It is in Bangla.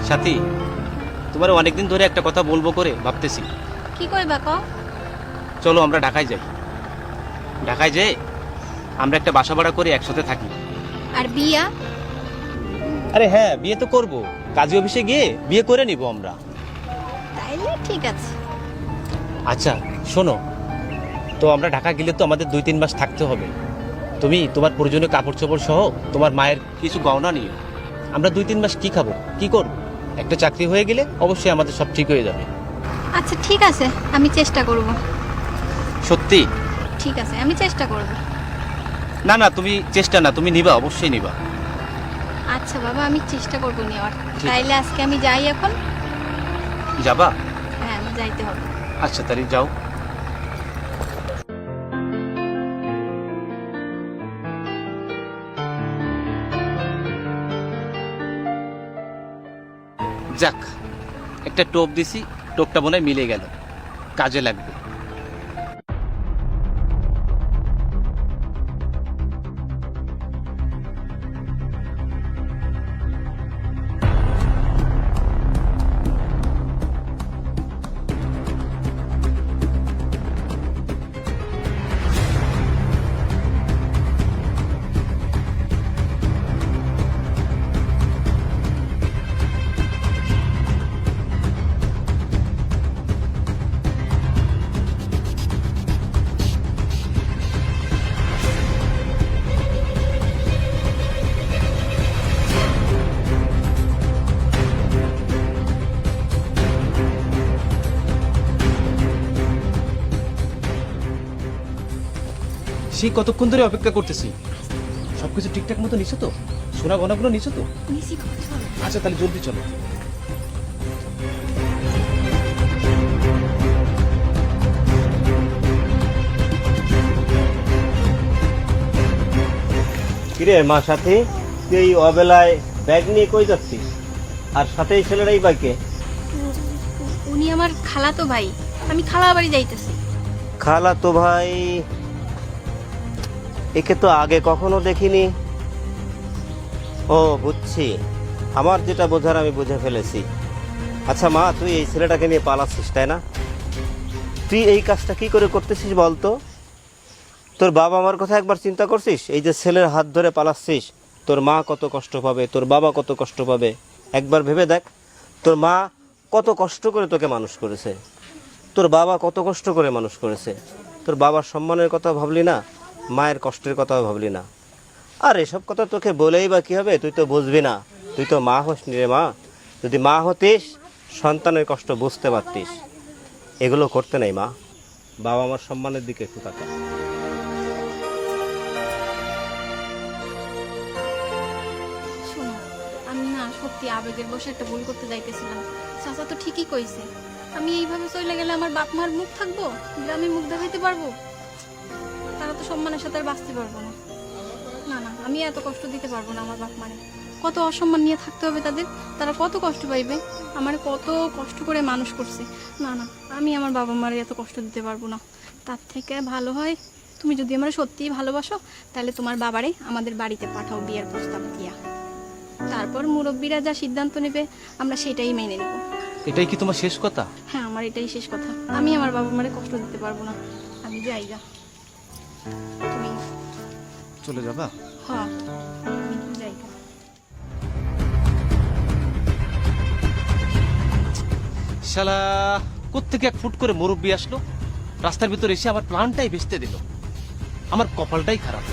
সাথী, তোমার অনেকদিন ধরে একটা কথা বলবো করে ভাবতেছি। কি কইবা কও? চলো আমরা ঢাকায় যাই। ঢাকায় যেয়ে আমরা একটা বাসা ভাড়া করে একসাথে থাকি। আর বিয়া? আরে হ্যাঁ, বিয়ে তো করব। কাজী অফিসে গিয়ে বিয়ে করে নিব আমরা। তাইলে ঠিক আছে। আচ্ছা শোনো, তো আমরা ঢাকা গেলে তো আমাদের 2-3 মাস থাকতে হবে। তুমি তোমার প্রয়োজনীয় কাপড় চোপড় সহ তোমার মায়ের কিছু গহনা নিও। আমরা 2-3 মাস কি খাবো, কি করব? একটা চাকরি হয়ে গেলে অবশ্যই আমাদের সব ঠিক হয়ে যাবে। আচ্ছা ঠিক আছে, আমি চেষ্টা করব। সত্যি? ঠিক আছে, আমি চেষ্টা করব। না না, তুমি চেষ্টা না, তুমি নিবা, অবশ্যই নিবা। আচ্ছা বাবা, আমি চেষ্টা করব নেওয়ার। তাইলে আজকে আমি যাই এখন? যাবা? হ্যাঁ, আমি যাইতে হবে। আচ্ছা তাহলে যাও। যাক, একটা টোপ দিছি, টোপটা মনে হয় মিলে গেল, কাজে লাগবে। সেই কতক্ষণ ধরে অপেক্ষা করতেছি। সবকিছু ঠিকঠাক মতো নিছো তো? সোনা গহনাগুলো নিছো তো? নিছি বাবা, চলো। আচ্ছা তাহলে জলদি চলো। কিরে মা সাথী, তুই এই অবেলায় ব্যাগ নিয়ে কই যাচ্ছিস? আর সাথে এই ছেলেরাই বাইকে? উনি আমার খালাতো ভাই, আমি খালা বাড়ি যাইতেছি। খালা তো ভাই? একে তো আগে কখনো দেখিনি। ও বুঝছি, আমার যেটা বোঝার আমি বুঝে ফেলেছি। আচ্ছা মা, তুই এই ছেলেটাকে নিয়ে পালাচ্ছিস তাই না? তুই এই কাজটা কি করে করতেছিস বলতো? তোর বাবা মার কথা একবার চিন্তা করছিস? এই যে ছেলের হাত ধরে পালাচ্ছিস, তোর মা কত কষ্ট পাবে, তোর বাবা কত কষ্ট পাবে। একবার ভেবে দেখ, তোর মা কত কষ্ট করে তোকে মানুষ করেছে, তোর বাবা কত কষ্ট করে মানুষ করেছে। তোর বাবার সম্মানের কথা ভাবলি না, মায়ের কষ্টের কথাও ভাবলি না। আর এসব কথা তোকে বলেই বা কী হবে? তুই তো বুঝবি না, তুই তো মা হসনি রে মা। যদি মা হতিস, সন্তানের কষ্ট বুঝতে পারতিস। এগুলো করতে নাই মা। বাবা মার সম্মানের দিকে একটু তাকা। শোনো, আমি না সত্যি আবেগের বসে একটা ভুল করতে যাইতেছিলাম। চাচা তো ঠিকই কইছে, আমি এইভাবে চলে গেলে আমার বাপ মার মুখ থাকবো, গ্রামে মুখ দেখাইতে পারবো? তারা তো সম্মানের সাথে আর বাঁচতে পারবো না। না না, আমি এত কষ্ট দিতে পারবো না আমার বাপ মারে। কত অসম্মান নিয়ে থাকতে হবে তাদের, তারা কত কষ্ট পাইবে। আমার কত কষ্ট করে মানুষ করছে। না না, আমি আমার বাবা মারে এত কষ্ট দিতে পারবো না। তার থেকে ভালো হয় তুমি যদি আমার সত্যিই ভালোবাসো, তাহলে তোমার বাবারে আমাদের বাড়িতে পাঠাও বিয়ের প্রস্তাব দিয়া। তারপর মুরব্বীরা যা সিদ্ধান্ত নেবে আমরা সেটাই মেনে নেব। এটাই কি তোমার শেষ কথা? হ্যাঁ, আমার এটাই শেষ কথা। আমি আমার বাবা মারে কষ্ট দিতে পারবো না। আমি যাই গা। তুমি চলে যাবা? হ্যাঁ, আমি যাই গা। শালা কোত্থেকে এক ফুট করে মুরব্বি আসলো, রাস্তার ভিতর এসে আমার প্ল্যানটাই ভেস্তে দিল। আমার কপালটাই খারাপ।